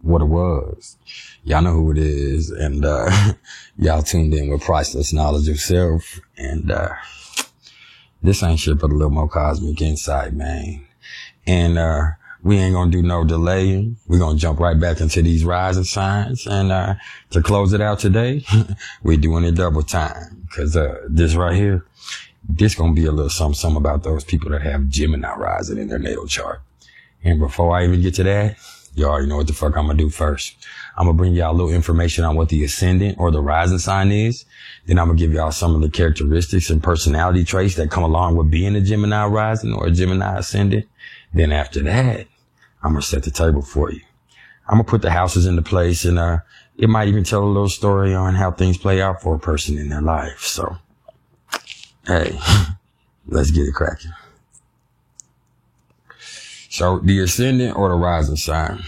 what it was. Y'all know who it is. And, y'all tuned in with Priceless Knowledge of Self. And, this ain't shit but a little more cosmic insight, man. And, we ain't gonna do no delaying. We're gonna jump right back into these rising signs. And, to close it out today, we're doing it double time. Cause, this right here, this gonna be a little something about those people that have Gemini rising in their natal chart. And before I even get to that, you already know what the fuck I'm gonna do first. I'm gonna bring y'all a little information on what the ascendant or the rising sign is. Then I'm gonna give y'all some of the characteristics and personality traits that come along with being a Gemini rising or a Gemini ascendant. Then after that, I'm gonna set the table for you. I'm gonna put the houses into place, and it might even tell a little story on how things play out for a person in their life. So, hey, let's get it cracking. So the ascendant or the rising sign.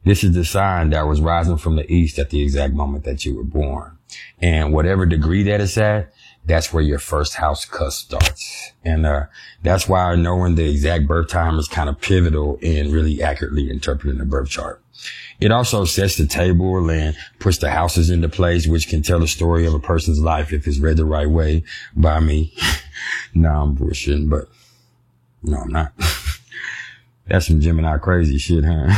This is the sign that was rising from the east at the exact moment that you were born. And whatever degree that it's at, that's where your first house cusp starts. And that's why knowing the exact birth time is kind of pivotal in really accurately interpreting the birth chart. It also sets the table and puts the houses into place, which can tell the story of a person's life if it's read the right way by me. No, I'm bullshitting, but no, I'm not. That's some Gemini crazy shit, huh?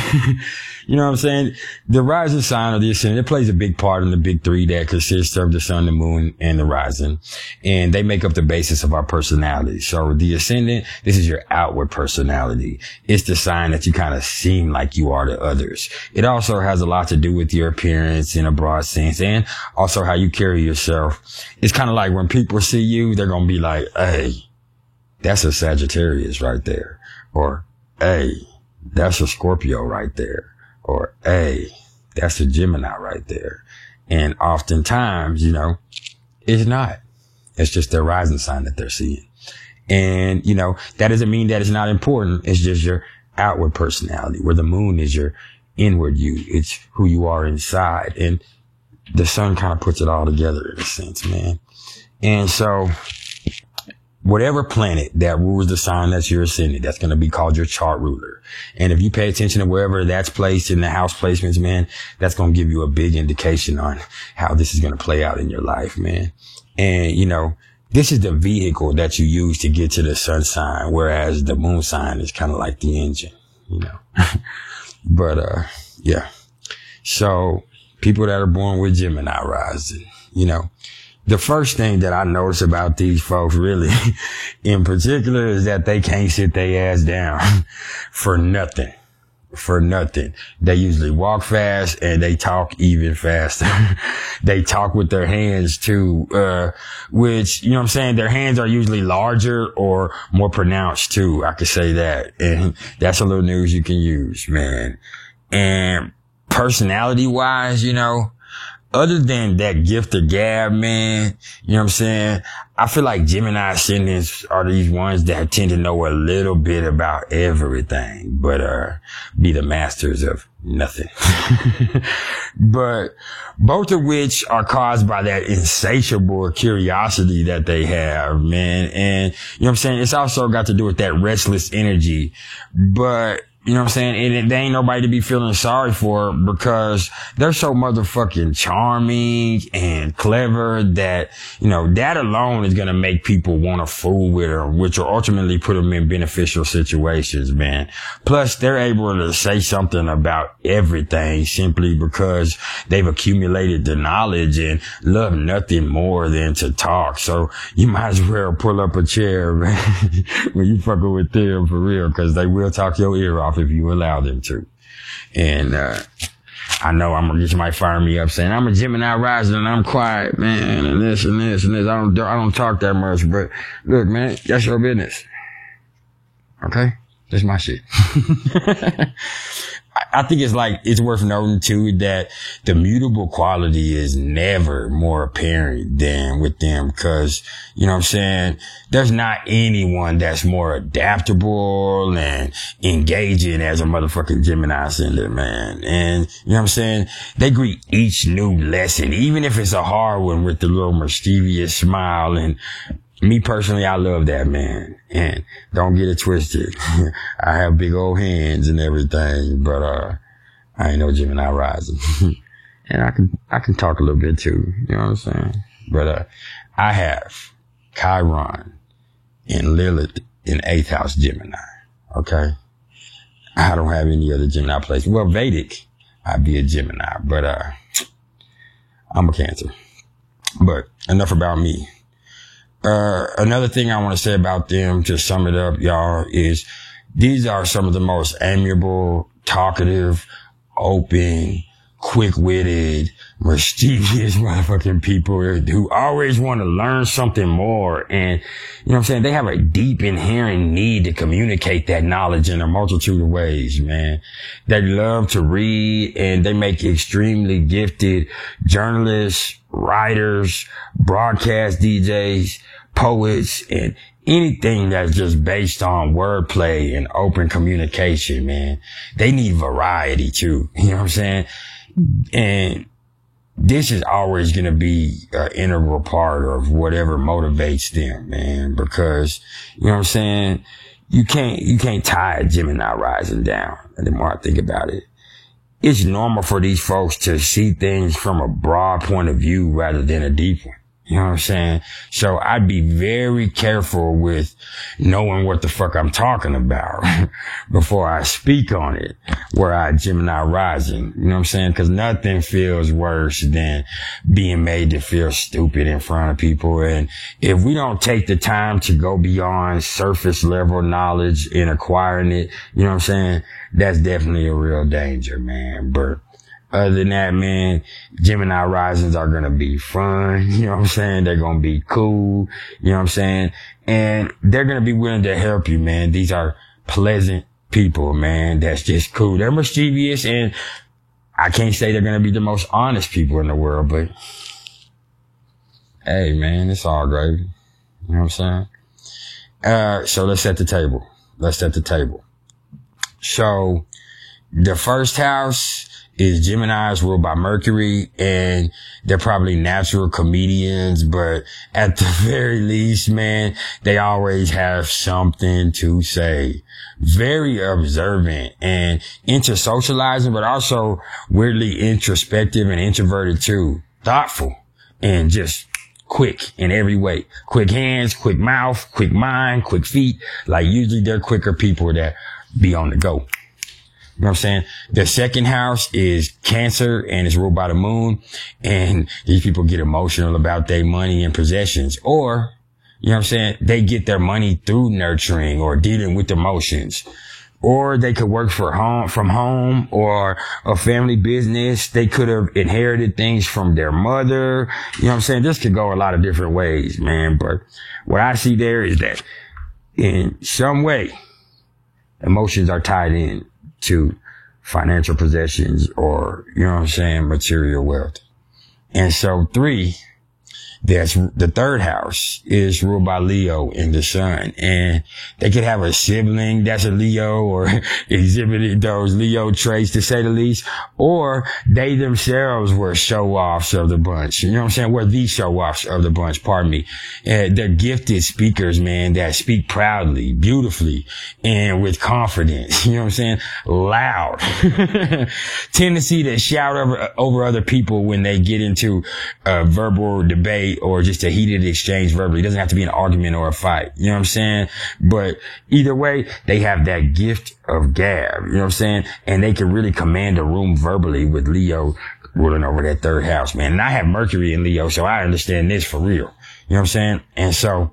You know what I'm saying? The rising sign of the ascendant, it plays a big part in the big three that consists of the sun, the moon, and the rising. And they make up the basis of our personality. So the ascendant, this is your outward personality. It's the sign that you kind of seem like you are to others. It also has a lot to do with your appearance in a broad sense and also how you carry yourself. It's kind of like when people see you, they're going to be like, hey, that's a Sagittarius right there. Or, hey, that's a Scorpio right there. Or, hey, that's a Gemini right there. And oftentimes, you know, it's not. It's just their rising sign that they're seeing. And, you know, that doesn't mean that it's not important. It's just your outward personality, where the moon is your inward you. It's who you are inside. And the sun kind of puts it all together in a sense, man. And so whatever planet that rules the sign that's your ascendant, that's going to be called your chart ruler. And if you pay attention to wherever that's placed in the house placements, man, that's going to give you a big indication on how this is going to play out in your life, man. And, you know, this is the vehicle that you use to get to the sun sign, whereas the moon sign is kind of like the engine, you know. But, yeah. So people that are born with Gemini rising, you know, the first thing that I notice about these folks really in particular is that they can't sit their ass down for nothing. For nothing. They usually walk fast and they talk even faster. They talk with their hands too, which, you know what I'm saying? Their hands are usually larger or more pronounced too. I could say that. And that's a little news you can use, man. And personality wise, you know, other than that gift of gab, man, you know what I'm saying? I feel like Gemini ascendants are these ones that tend to know a little bit about everything, but, be the masters of nothing. But both of which are caused by that insatiable curiosity that they have, man. And, you know what I'm saying? It's also got to do with that restless energy, but, you know what I'm saying? And they ain't nobody to be feeling sorry for because they're so motherfucking charming and clever that, you know, that alone is going to make people want to fool with them, which will ultimately put them in beneficial situations, man. Plus, they're able to say something about everything simply because they've accumulated the knowledge and love nothing more than to talk. So you might as well pull up a chair, man, when you fucking with them for real, because they will talk your ear off if you allow them to. And I know you might fire me up saying I'm a Gemini rising and I'm quiet, man, and this and this and this. I don't talk that much, but look, man, that's your business. Okay? That's my shit. I think it's worth noting too that the mutable quality is never more apparent than with them because, you know what I'm saying, there's not anyone that's more adaptable and engaging as a motherfucking Gemini ascendant, man. And, you know what I'm saying, they greet each new lesson, even if it's a hard one, with the little mischievous smile. And me personally, I love that, man. And don't get it twisted. I have big old hands and everything, but, I ain't no Gemini rising. And I can talk a little bit too, you know what I'm saying? But I have Chiron and Lilith in 8th house Gemini, okay? I don't have any other Gemini place. Well, Vedic, I'd be a Gemini, but I'm a Cancer. But enough about me. Another thing I want to say about them, to sum it up, y'all, is these are some of the most amiable, talkative, open, quick-witted, mischievous motherfucking people who always want to learn something more. And, you know what I'm saying? They have a deep inherent need to communicate that knowledge in a multitude of ways, man. They love to read, and they make extremely gifted journalists, writers, broadcast DJs, poets, and anything that's just based on wordplay and open communication, man. They need variety too. You know what I'm saying? And this is always going to be an integral part of whatever motivates them, man, because, you know what I'm saying? You can't tie a Gemini rising down. And the more I think about it, it's normal for these folks to see things from a broad point of view rather than a deep one. You know what I'm saying? So I'd be very careful with knowing what the fuck I'm talking about before I speak on it, where I Gemini rising. You know what I'm saying? Cause nothing feels worse than being made to feel stupid in front of people. And if we don't take the time to go beyond surface level knowledge in acquiring it, you know what I'm saying? That's definitely a real danger, man. But other than that, man, Gemini risings are going to be fun. You know what I'm saying? They're going to be cool. You know what I'm saying? And they're going to be willing to help you, man. These are pleasant people, man. That's just cool. They're mischievous, and I can't say they're going to be the most honest people in the world, but hey, man, it's all gravy. You know what I'm saying? So let's set the table. So the first house is Geminis ruled by Mercury, and they're probably natural comedians, but at the very least, man, they always have something to say. Very observant and into socializing, but also weirdly introspective and introverted too. Thoughtful and just quick in every way. Quick hands, quick mouth, quick mind, quick feet. Like usually they're quicker people that be on the go. You know what I'm saying? The second house is Cancer, and it's ruled by the moon. And these people get emotional about their money and possessions. Or, you know what I'm saying? They get their money through nurturing or dealing with emotions. Or they could work from home or a family business. They could have inherited things from their mother. You know what I'm saying? This could go a lot of different ways, man. But what I see there is that in some way, emotions are tied in to financial possessions or, you know what I'm saying, material wealth. And so 3, that's the third house is ruled by Leo in the sun, and they could have a sibling that's a Leo or exhibited those Leo traits, to say the least, or they themselves were show-offs of the bunch. You know what I'm saying? Were the show-offs of the bunch, pardon me. They're gifted speakers, man, that speak proudly, beautifully, and with confidence. You know what I'm saying? Loud. Tendency to shout over other people when they get into a verbal debate or just a heated exchange verbally. It doesn't have to be an argument or a fight. You know what I'm saying? But either way, they have that gift of gab. You know what I'm saying? And they can really command a room verbally with Leo ruling over that third house, man. And I have Mercury in Leo, so I understand this for real. You know what I'm saying? And so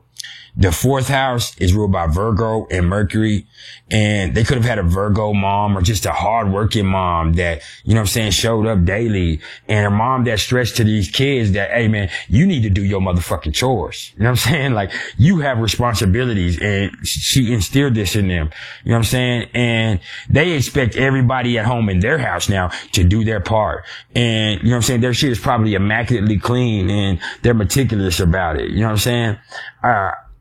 the fourth house is ruled by Virgo and Mercury, and they could have had a Virgo mom or just a hardworking mom that, you know what I'm saying, showed up daily, and a mom that stressed to these kids that, hey man, you need to do your motherfucking chores. You know what I'm saying? Like, you have responsibilities, and she instilled this in them. You know what I'm saying? And they expect everybody at home in their house now to do their part. And, you know what I'm saying, their shit is probably immaculately clean, and they're meticulous about it. You know what I'm saying?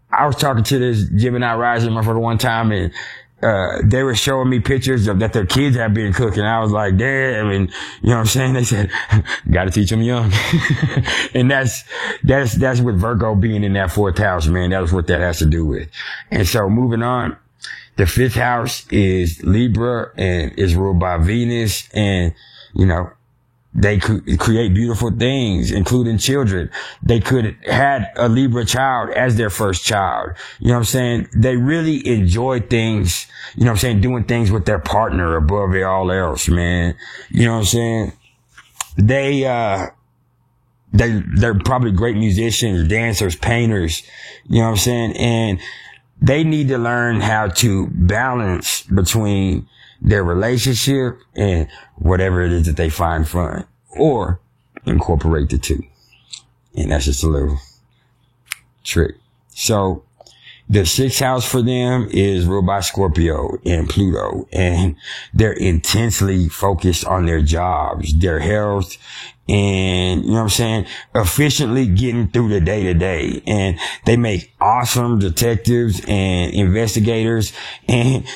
I was talking to this Gemini rising motherfucker one time, and they were showing me pictures of that their kids have been cooking. I was like, damn. And you know what I'm saying? They said, gotta teach them young. And that's with Virgo being in that fourth house, man. That's what that has to do with. And so moving on, The fifth house is Libra and is ruled by Venus, and, you know, they could create beautiful things, including children. They could had a Libra child as their first child. You know what I'm saying? They really enjoy things, you know what I'm saying, doing things with their partner above all else, man. You know what I'm saying? They're probably great musicians, dancers, painters, you know what I'm saying? And they need to learn how to balance between their relationship and whatever it is that they find fun, or incorporate the two. And that's just a little trick. So the sixth house for them is ruled by Scorpio and Pluto, and they're intensely focused on their jobs, their health, and, you know what I'm saying, efficiently getting through the day to day. And they make awesome detectives and investigators, and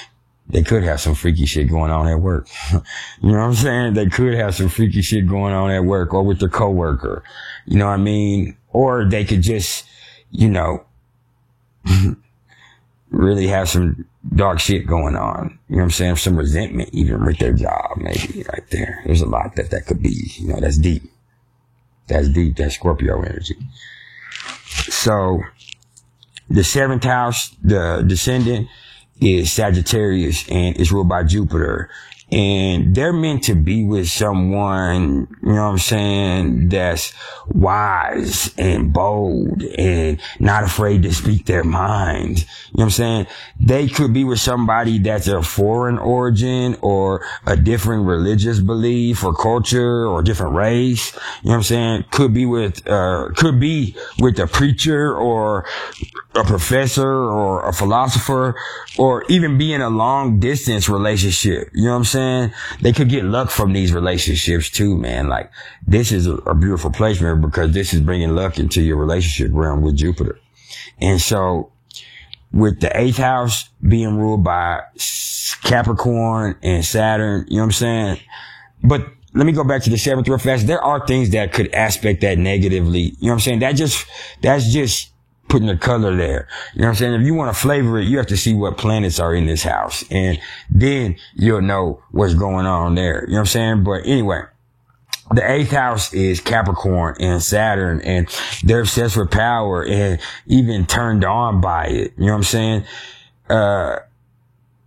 they could have some freaky shit going on at work. You know what I'm saying? They could have some freaky shit going on at work or with their coworker. You know what I mean? Or they could just, you know, really have some dark shit going on. You know what I'm saying? Some resentment even with their job, maybe right there. There's a lot that could be, you know, that's deep. That's deep. That's Scorpio energy. So the seventh house, the descendant, is Sagittarius and is ruled by Jupiter. And they're meant to be with someone, you know what I'm saying, that's wise and bold and not afraid to speak their mind. You know what I'm saying? They could be with somebody that's a foreign origin or a different religious belief or culture or different race. You know what I'm saying? Could be with a preacher or a professor or a philosopher, or even be in a long distance relationship. You know what I'm saying? They could get luck from these relationships too, man. Like, this is a beautiful placement because this is bringing luck into your relationship realm with Jupiter. And so with the eighth house being ruled by Capricorn and Saturn, you know what I'm saying? But let me go back to the seventh real fast. There are things that could aspect that negatively. You know what I'm saying? That's just putting the color there. You know what I'm saying? If you want to flavor it, you have to see what planets are in this house, and then you'll know what's going on there. You know what I'm saying? But anyway, the eighth house is Capricorn and Saturn, and they're obsessed with power and even turned on by it. You know what I'm saying?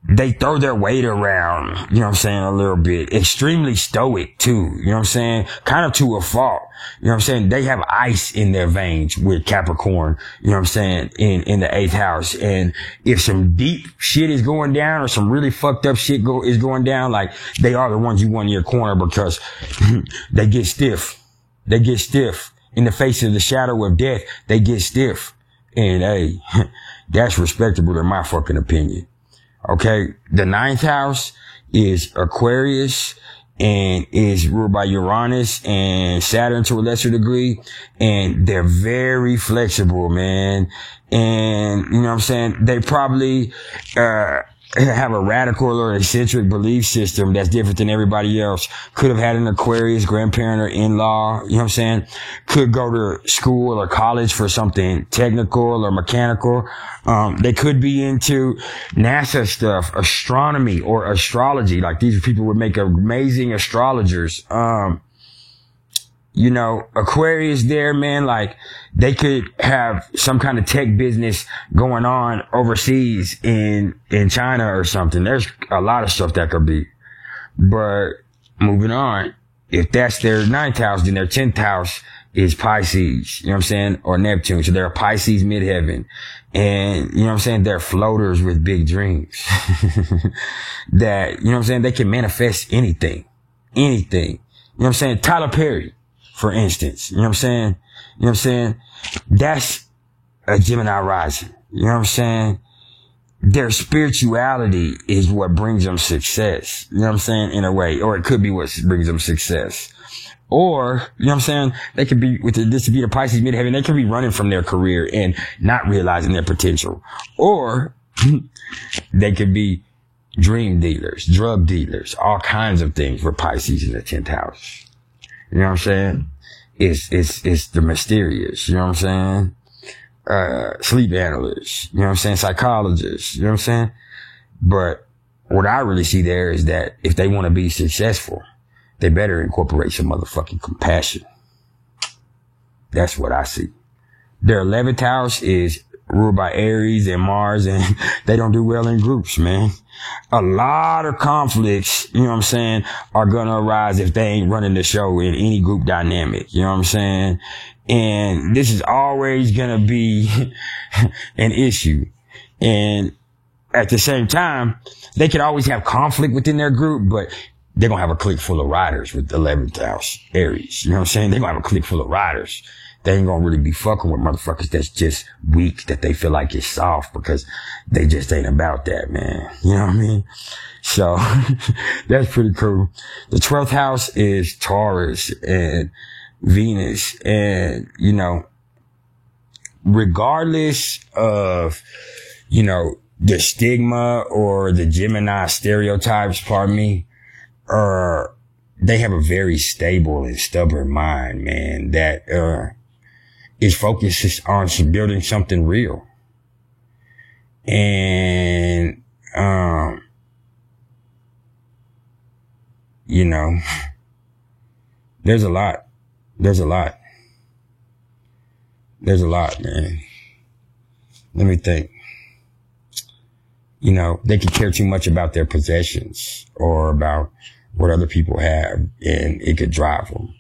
They throw their weight around, you know what I'm saying, a little bit. Extremely stoic too, you know what I'm saying? Kind of to a fault. You know what I'm saying? They have ice in their veins with Capricorn, you know what I'm saying, in the eighth house. And if some deep shit is going down or some really fucked up shit is going down, like, they are the ones you want in your corner because they get stiff. They get stiff. In the face of the shadow of death, they get stiff. And hey, that's respectable in my fucking opinion. Okay, the ninth house is Aquarius and is ruled by Uranus and Saturn to a lesser degree. And they're very flexible, man. And, you know what I'm saying? They probably, have a radical or eccentric belief system that's different than everybody else. Could have had an Aquarius grandparent or in-law, you know what I'm saying? Could go to school or college for something technical or mechanical. They could be into NASA stuff, astronomy or astrology. Like, these people would make amazing astrologers. You know, Aquarius there, man, like, they could have some kind of tech business going on overseas in China or something. There's a lot of stuff that could be. But moving on, if that's their ninth house, then their 10th house is Pisces, you know what I'm saying? Or Neptune. So they're a Pisces midheaven. And, you know what I'm saying? They're floaters with big dreams. That, you know what I'm saying? They can manifest anything. Anything. You know what I'm saying? Tyler Perry, for instance. You know what I'm saying? You know what I'm saying? That's a Gemini rising. You know what I'm saying? Their spirituality is what brings them success. You know what I'm saying? In a way. Or it could be what brings them success. Or, you know what I'm saying? They could be, with this to be the Pisces midheaven, they could be running from their career and not realizing their potential. Or they could be dream dealers, drug dealers, all kinds of things with Pisces in the 10th house. You know what I'm saying? It's the mysterious, you know what I'm saying? Sleep analysts, you know what I'm saying? Psychologists, you know what I'm saying? But what I really see there is that if they want to be successful, they better incorporate some motherfucking compassion. That's what I see. Their 11th house is ruled by Aries and Mars, and they don't do well in groups, man. A lot of conflicts, you know what I'm saying, are going to arise if they ain't running the show in any group dynamic. You know what I'm saying? And this is always going to be an issue. And at the same time, they could always have conflict within their group, but they're going to have a clique full of riders with the 11th house Aries. You know what I'm saying? They're going to have a clique full of riders. They ain't gonna really be fucking with motherfuckers that's just weak, that they feel like is soft, because they just ain't about that, man. You know what I mean? So that's pretty cool. The 12th house is Taurus and Venus. And, you know, regardless of, you know, the stigma or the Gemini stereotypes, pardon me, they have a very stable and stubborn mind, man, that, is focused on building something real. And, you know, there's a lot, man. Let me think. You know, they could care too much about their possessions or about what other people have, and it could drive them.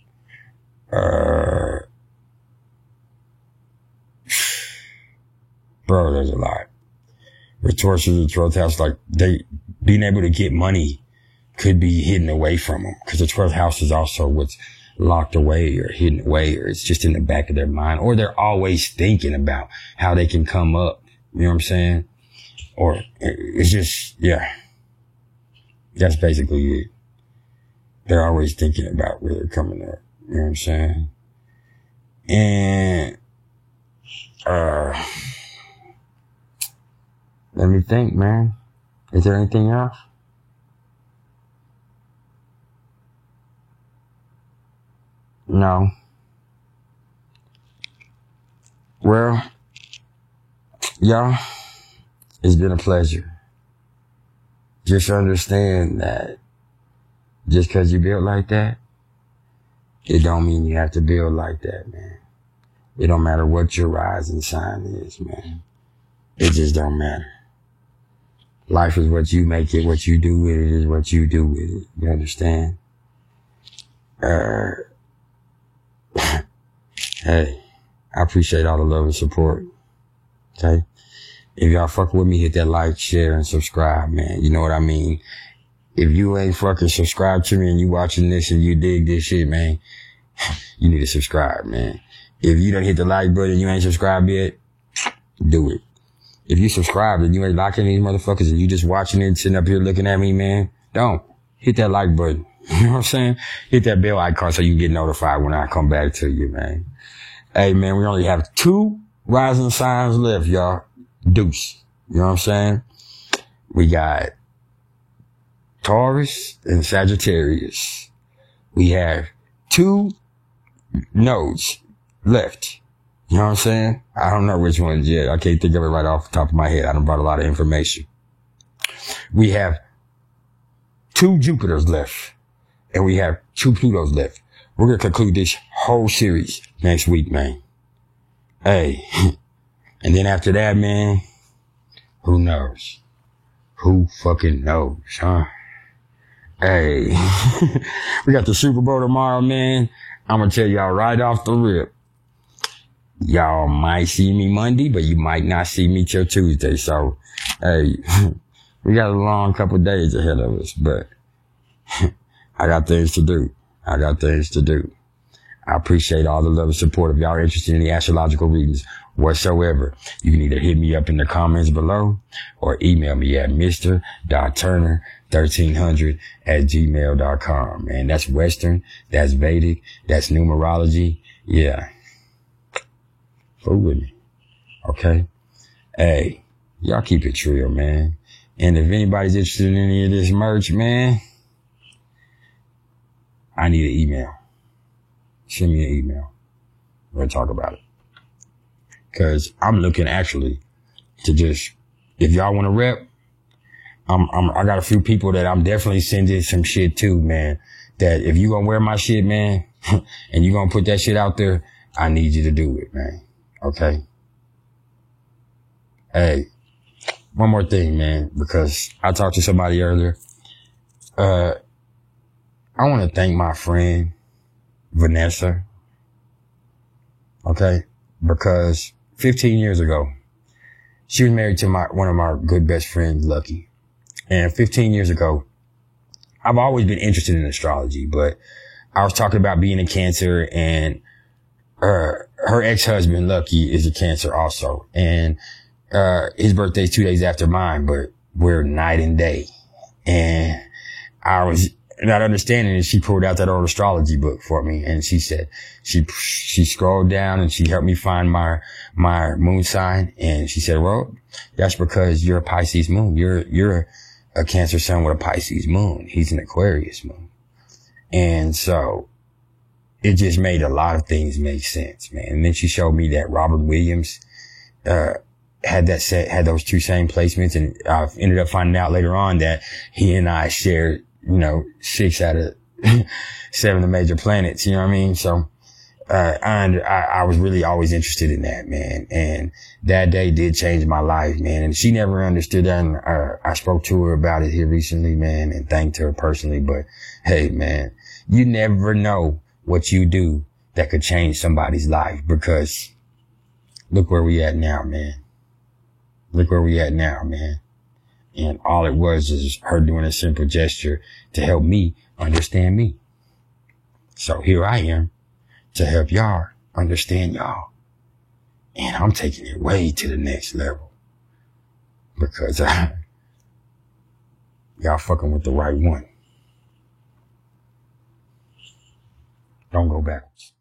Bro, there's a lot. With Taurus in the 12th house, like, they being able to get money could be hidden away from them, because the 12th house is also what's locked away or hidden away, or it's just in the back of their mind, or they're always thinking about how they can come up. You know what I'm saying? Or it's just, yeah, that's basically it. They're always thinking about where they're coming up. You know what I'm saying? And, let me think, man. Is there anything else? No. Well, y'all, it's been a pleasure. Just understand that just because you built like that, it don't mean you have to build like that, man. It don't matter what your rising sign is, man. It just don't matter. Life is what you make it. What you do with it is what you do with it. You understand? Hey, I appreciate all the love and support. Okay? If y'all fuck with me, hit that like, share, and subscribe, man. You know what I mean? If you ain't fucking subscribed to me and you watching this and you dig this shit, man, you need to subscribe, man. If you don't hit the like button and you ain't subscribed yet, do it. If you subscribed and you ain't liking these motherfuckers and you just watching it, sitting up here looking at me, man, don't. Hit that like button. You know what I'm saying? Hit that bell icon so you can get notified when I come back to you, man. Hey, man, we only have 2 rising signs left, y'all. Deuce. You know what I'm saying? We got Taurus and Sagittarius. We have 2 nodes left. You know what I'm saying? I don't know which one's yet. I can't think of it right off the top of my head. I done brought a lot of information. We have 2 Jupiters left. And we have 2 Plutos left. We're going to conclude this whole series next week, man. Hey. And then after that, man, who knows? Who fucking knows, huh? Hey. We got the Super Bowl tomorrow, man. I'm going to tell y'all right off the rip. Y'all might see me Monday, but you might not see me till Tuesday. So, hey, we got a long couple of days ahead of us, but I got things to do. I appreciate all the love and support. If y'all are interested in the astrological readings whatsoever, you can either hit me up in the comments below or email me at mr.turner1300@gmail.com. And that's Western, that's Vedic, that's numerology. Yeah. Fool with me. Okay? Hey, y'all keep it real, man. And if anybody's interested in any of this merch, man, I need an email. Send me an email. We're going to talk about it. Because I'm looking actually to just, if y'all want to rep, I got a few people that I'm definitely sending some shit to, man, that if you gonna wear my shit, man, and you gonna put that shit out there, I need you to do it, man. Okay. Hey, one more thing, man, because I talked to somebody earlier. I want to thank my friend, Vanessa. Okay. Because 15 years ago, she was married to one of my good best friends, Lucky. And 15 years ago, I've always been interested in astrology, but I was talking about being a Cancer, and her ex-husband, Lucky, is a Cancer also. And his birthday's 2 days after mine, but we're night and day. And I was not understanding it. She pulled out that old astrology book for me, and she said, she scrolled down and she helped me find my moon sign. And she said, well, that's because you're a Pisces moon. You're a Cancer sun with a Pisces moon. He's an Aquarius moon. And so it just made a lot of things make sense, man. And then she showed me that Robert Williams, had those two same placements. And I ended up finding out later on that he and I shared, 6 out of 7 of the major planets. You know what I mean? So, I was really always interested in that, man. And that day did change my life, man. And she never understood that. And, I spoke to her about it here recently, man, and thanked her personally. But hey, man, you never know what you do that could change somebody's life, because look where we at now, man. Look where we at now, man. And all it was is her doing a simple gesture to help me understand me. So here I am to help y'all understand y'all. And I'm taking it way to the next level, because y'all fucking with the right one. Don't go backwards.